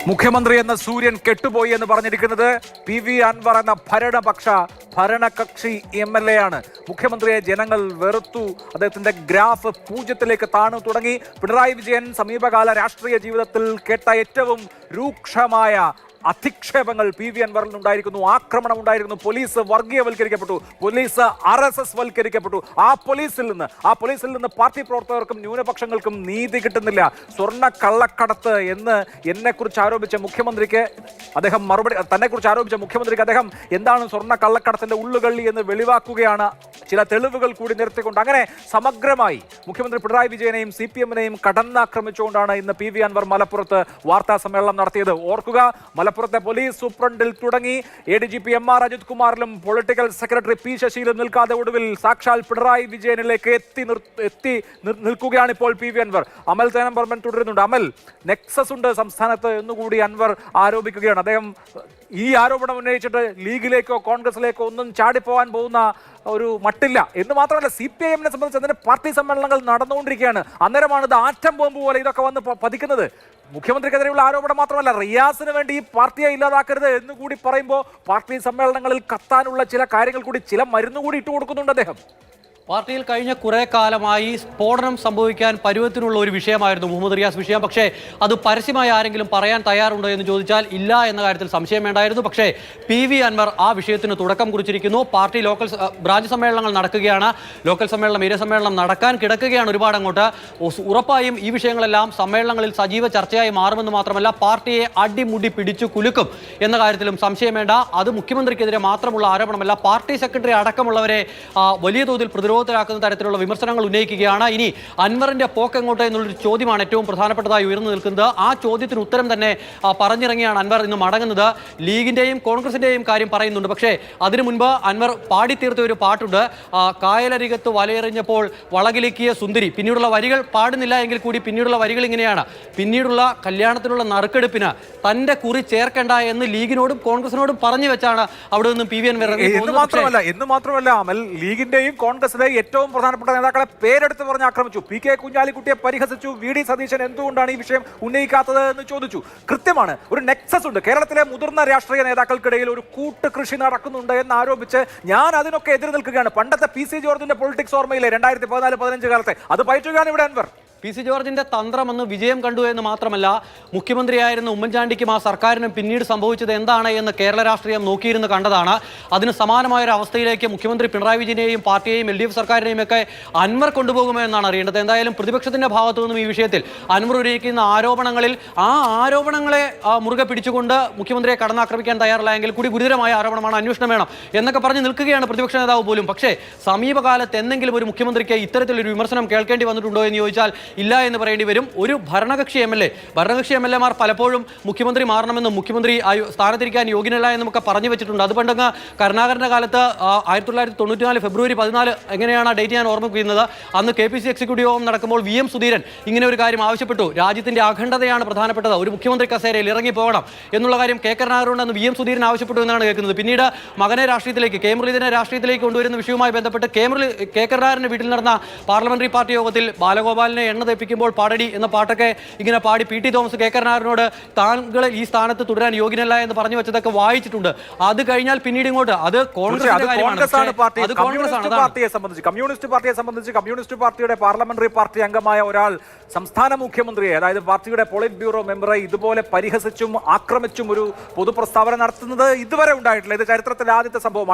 മുഖ്യമന്ത്രി എന്ന സൂര്യൻ കെട്ടുപോയി എന്ന് പറഞ്ഞിരിക്കുന്നത് പി.വി. അൻവർ എന്ന ഭരണകക്ഷി MLA ആണ്. മുഖ്യമന്ത്രിയെ ജനങ്ങൾ വെറുത്തു. അദ്ദേഹത്തിന്റെ ഗ്രാഫ് 0-ലേക്ക് താണു തുടങ്ങി. പിണറായി വിജയൻ സമീപകാല രാഷ്ട്രീയ ജീവിതത്തിൽ കേട്ട ഏറ്റവും രൂക്ഷമായ അധിക്ഷേപങ്ങൾ പി.വി. അൻവറിൽ ഉണ്ടായിരിക്കുന്നു. ആക്രമണം ഉണ്ടായിരുന്നു. പോലീസ് വർഗീയവൽക്കരിക്കപ്പെട്ടു. പോലീസ് RSS വൽക്കരിക്കപ്പെട്ടു. ആ പോലീസിൽ നിന്ന് പാർട്ടി പ്രവർത്തകർക്കും ന്യൂനപക്ഷങ്ങൾക്കും നീതി കിട്ടുന്നില്ല. സ്വർണ്ണ കള്ളക്കടത്ത് എന്ന് എന്നെക്കുറിച്ച് ആരോപിച്ച മുഖ്യമന്ത്രിക്ക് അദ്ദേഹം തന്നെക്കുറിച്ച് ആരോപിച്ച മുഖ്യമന്ത്രിക്ക് അദ്ദേഹം എന്താണ് സ്വർണ്ണ കള്ളക്കടത്തിന്റെ ഉള്ളുകള്ളി എന്ന് വെളിവാക്കുകയാണ്. ചില തെളിവുകൾ കൂടി നിർത്തിക്കൊണ്ട് അങ്ങനെ സമഗ്രമായി മുഖ്യമന്ത്രി പിണറായി വിജയനെയും CPM-നെയും കടന്നാക്രമിച്ചുകൊണ്ടാണ് ഇന്ന് പി.വി. അൻവർ മലപ്പുറത്ത് വാർത്താ സമ്മേളനം നടത്തിയത്. ഓർക്കുക, മലപ്പുറത്തെ പോലീസ് സൂപ്രണ്ടിൽ തുടങ്ങി ADGP MR അജിത് കുമാറിലും പൊളിറ്റിക്കൽ സെക്രട്ടറി P. ശശിയിലും നിൽക്കാതെ ഒടുവിൽ സാക്ഷാൽ പിണറായി വിജയനിലേക്ക് എത്തി നിൽക്കുകയാണ് ഇപ്പോൾ പി.വി. അൻവർ. അമൽ തേനംപറമ്പൻ തുടരുന്നുണ്ട്. അമൽ, നെക്സസ് ഉണ്ട് സംസ്ഥാനത്ത് എന്നുകൂടി അൻവർ ആരോപിക്കുകയാണ്. അദ്ദേഹം ഈ ആരോപണം ഉന്നയിച്ചിട്ട് ലീഗിലേക്കോ കോൺഗ്രസിലേക്കോ ഒന്നും ചാടിപ്പോവാൻ പോകുന്ന ഒരു മട്ടില്ല എന്ന് മാത്രമല്ല, CPIM-നെ സംബന്ധിച്ച് അതിന്റെ പാർട്ടി സമ്മേളനങ്ങൾ നടന്നുകൊണ്ടിരിക്കുകയാണ്. അന്നേരമാണ് ഇത് ആറ്റം ബോംബ് പോലെ ഇതൊക്കെ വന്ന് പതിക്കുന്നത്. മുഖ്യമന്ത്രിക്കെതിരെയുള്ള ആരോപണം മാത്രമല്ല, റിയാസിന് വേണ്ടി ഈ പാർട്ടിയെ ഇല്ലാതാക്കരുത് എന്ന് കൂടി പറയുമ്പോൾ പാർട്ടി സമ്മേളനങ്ങളിൽ കത്താനുള്ള ചില കാര്യങ്ങൾ കൂടി, ചില മരുന്ന് കൂടി ഇട്ട് കൊടുക്കുന്നുണ്ട് അദ്ദേഹം. പാർട്ടിയിൽ കഴിഞ്ഞ കുറേ കാലമായി സ്ഫോടനം സംഭവിക്കാൻ പരുവത്തിനുള്ള ഒരു വിഷയമായിരുന്നു മുഹമ്മദ് റിയാസ് വിഷയം. പക്ഷേ അത് പരസ്യമായി ആരെങ്കിലും പറയാൻ തയ്യാറുണ്ടോ എന്ന് ചോദിച്ചാൽ ഇല്ല എന്ന കാര്യത്തിൽ സംശയം വേണ്ടായിരുന്നു. പക്ഷേ പി.വി. അൻവർ ആ വിഷയത്തിന് തുടക്കം കുറിച്ചിരിക്കുന്നു. പാർട്ടി ബ്രാഞ്ച് സമ്മേളനങ്ങൾ നടക്കുകയാണ്. ലോക്കൽ സമ്മേളനം, ഏരിയ സമ്മേളനം നടക്കാൻ കിടക്കുകയാണ് ഒരുപാട് അങ്ങോട്ട്. ഉറപ്പായും ഈ വിഷയങ്ങളെല്ലാം സമ്മേളനങ്ങളിൽ സജീവ ചർച്ചയായി മാറുമെന്ന് മാത്രമല്ല, പാർട്ടിയെ അടിമുടി പിടിച്ചു കുലുക്കും എന്ന കാര്യത്തിലും സംശയം വേണ്ട. അത് മുഖ്യമന്ത്രിക്കെതിരെ മാത്രമുള്ള ആരോപണമല്ല, പാർട്ടി സെക്രട്ടറി അടക്കമുള്ളവരെ വലിയ തോതിൽ ാക്കുന്ന തരത്തിലുള്ള വിമർശനങ്ങൾ ഉന്നയിക്കുകയാണ്. ഇനി അൻവറിന്റെ പോക്ക് എങ്ങോട്ട് എന്നുള്ളൊരു ചോദ്യമാണ് ഏറ്റവും പ്രധാനപ്പെട്ടതായി ഉയർന്നു നിൽക്കുന്നത്. ആ ചോദ്യത്തിന് ഉത്തരം തന്നെ പറഞ്ഞിറങ്ങിയാണ് അൻവർ ഇന്ന് മടങ്ങുന്നത്. ലീഗിന്റെയും കോൺഗ്രസിന്റെയും കാര്യം പറയുന്നുണ്ട്. പക്ഷേ അതിനു മുൻപ് അൻവർ പാടിത്തീർത്ത ഒരു പാട്ടുണ്ട്. കായലരികത്ത് വലയെറിഞ്ഞപ്പോൾ വളകിലേക്കിയ സുന്ദരി. പിന്നീടുള്ള വരികൾ പാടുന്നില്ല എങ്കിൽ കൂടി പിന്നീടുള്ള വരികൾ ഇങ്ങനെയാണ്: പിന്നീടുള്ള കല്യാണത്തിനുള്ള നറുക്കെടുപ്പിന് തന്റെ കുറി ചേർക്കേണ്ട എന്ന് ലീഗിനോടും കോൺഗ്രസിനോടും പറഞ്ഞു വെച്ചാണ് അവിടെ നിന്നും പി.വി. അൻവർ എന്ന് മാത്രമല്ല അമൽ, ലീഗിന്റെയും കോൺഗ്രസിലെ ഏറ്റവും പ്രധാനപ്പെട്ട നേതാക്കളെ പേരെടുത്ത് പറഞ്ഞ് ആക്രമിച്ചു. P.K. കുഞ്ഞാലിക്കുട്ടിയെ പരിഹസിച്ചു. V.D. സതീശൻ എന്തുകൊണ്ടാണ് ഈ വിഷയം ഉന്നയിക്കാത്തത് എന്ന് ചോദിച്ചു. കൃത്യമാണ്, ഒരു നെക്സസ് ഉണ്ട്. കേരളത്തിലെ മുതിർന്ന രാഷ്ട്രീയ നേതാക്കൾക്കിടയിൽ ഒരു കൂട്ടുകൃഷി നടക്കുന്നുണ്ട് എന്ന് ആരോപിച്ച് ഞാൻ അതിനൊക്കെ എതിര് നിൽക്കുകയാണ്. പണ്ടത്തെ PC ജോർജിന്റെ പൊളിറ്റിക്സ് ഓർമ്മയിലെ 2014-15 കാലത്തെ അത് പയറ്റുകയാണ് ഇവിടെ അൻവർ. PC ജോർജിന്റെ തന്ത്രമെന്ന് വിജയം കണ്ടു എന്ന് മാത്രമല്ല, മുഖ്യമന്ത്രിയായിരുന്ന ഉമ്മൻചാണ്ടിക്കും ആ സർക്കാരിനും പിന്നീട് സംഭവിച്ചത് എന്താണ് എന്ന് കേരള രാഷ്ട്രീയം നോക്കിയിരുന്ന് കണ്ടതാണ്. അതിന് സമാനമായ ഒരു അവസ്ഥയിലേക്ക് മുഖ്യമന്ത്രി പിണറായി വിജയനെയും പാർട്ടിയെയും LDF സർക്കാരിനെയും ഒക്കെ അൻവർ കൊണ്ടുപോകുമോ എന്നാണ് അറിയേണ്ടത്. എന്തായാലും പ്രതിപക്ഷത്തിന്റെ ഭാഗത്തു നിന്നും ഈ വിഷയത്തിൽ അൻവർ ഉന്നയിക്കുന്ന ആരോപണങ്ങളിൽ ആ ആരോപണങ്ങളെ മുറുകെ പിടിച്ചുകൊണ്ട് മുഖ്യമന്ത്രിയെ കടന്നാക്രമിക്കാൻ തയ്യാറല്ല എങ്കിൽ കൂടി ഗുരുതരമായ ആരോപണമാണ്, അന്വേഷണം വേണം എന്നൊക്കെ പറഞ്ഞ് നിൽക്കുകയാണ് പ്രതിപക്ഷ നേതാവ് പോലും. പക്ഷേ സമീപകാലത്ത് എന്തെങ്കിലും ഒരു മുഖ്യമന്ത്രിക്ക് ഇത്തരത്തിലൊരു വിമർശനം കേൾക്കേണ്ടി വന്നിട്ടുണ്ടോ എന്ന് ചോദിച്ചാൽ ഇല്ല എന്ന് പറയേണ്ടി വരും. ഒരു ഭരണകക്ഷി MLA-മാർ പലപ്പോഴും മുഖ്യമന്ത്രി മാറണമെന്നും മുഖ്യമന്ത്രി സ്ഥാനത്തിരിക്കാൻ യോഗ്യനല്ല എന്നുമൊക്കെ പറഞ്ഞു വെച്ചിട്ടുണ്ട്. അത് പണ്ടങ്ങ് കരുണാകരന്റെ കാലത്ത് 1994 ഫെബ്രുവരി 14 എങ്ങനെയാണ് ആ ഡേറ്റ് ഞാൻ ഓർമ്മിക്കുന്നത്, അന്ന് KPC എക്സിക്യൂട്ടീവ് യോഗം നടക്കുമ്പോൾ VM സുധീരൻ ഇങ്ങനെ ഒരു കാര്യം ആവശ്യപ്പെട്ടു. രാജ്യത്തിന്റെ അഖണ്ഡതയാണ് പ്രധാനപ്പെട്ടത്, ഒരു മുഖ്യമന്ത്രി കസേരയിൽ ഇറങ്ങി പോകണം എന്നുള്ള കാര്യം കരുണാകരനോട് VM സുധീരൻ ആവശ്യപ്പെട്ടു എന്നാണ് കേൾക്കുന്നത്. പിന്നീട് മകനെ രാഷ്ട്രീയത്തിലേക്ക്, മുരളീധരനെ രാഷ്ട്രീയത്തിലേക്ക് കൊണ്ടുവരുന്ന വിഷയവുമായി ബന്ധപ്പെട്ട് കരുണാകരന്റെ വീട്ടിൽ നടന്ന പാർലമെന്ററി പാർട്ടി യോഗത്തിൽ ബാലഗോപാലിനെ എണ്ണ തെപ്പിക്കുമ്പോൾ പാടടി എന്ന പാട്ടൊക്കെ ഇങ്ങനെ പാടി PT തോമസ് കരുണാകരനോട് താങ്കൾ ഈ സ്ഥാനത്ത് തുടരാൻ യോഗ്യനല്ല എന്ന് പറഞ്ഞു വെച്ചതൊക്കെ വായിച്ചിട്ടുണ്ട്. അത് കഴിഞ്ഞാൽ പിന്നീട് ഇങ്ങോട്ട് അത് കമ്മ്യൂണിസ്റ്റ് പാർട്ടിയെ സംബന്ധിച്ച് കമ്മ്യൂണിസ്റ്റ് പാർട്ടിയുടെ പാർലമെന്ററി പാർട്ടി അംഗമായ ഒരാൾ സംസ്ഥാന മുഖ്യമന്ത്രിയെ, അതായത് പാർട്ടിയുടെ പോളിറ്റ് ബ്യൂറോ മെമ്പറെ ഇതുപോലെ പരിഹസിച്ചും ആക്രമിച്ചും ഒരു പൊതുപ്രസ്താവന നടത്തുന്നത് ഇതുവരെ ഉണ്ടായിട്ടില്ല. ഇത് ചരിത്രത്തിലെ ആദ്യത്തെ സംഭവമാണ്.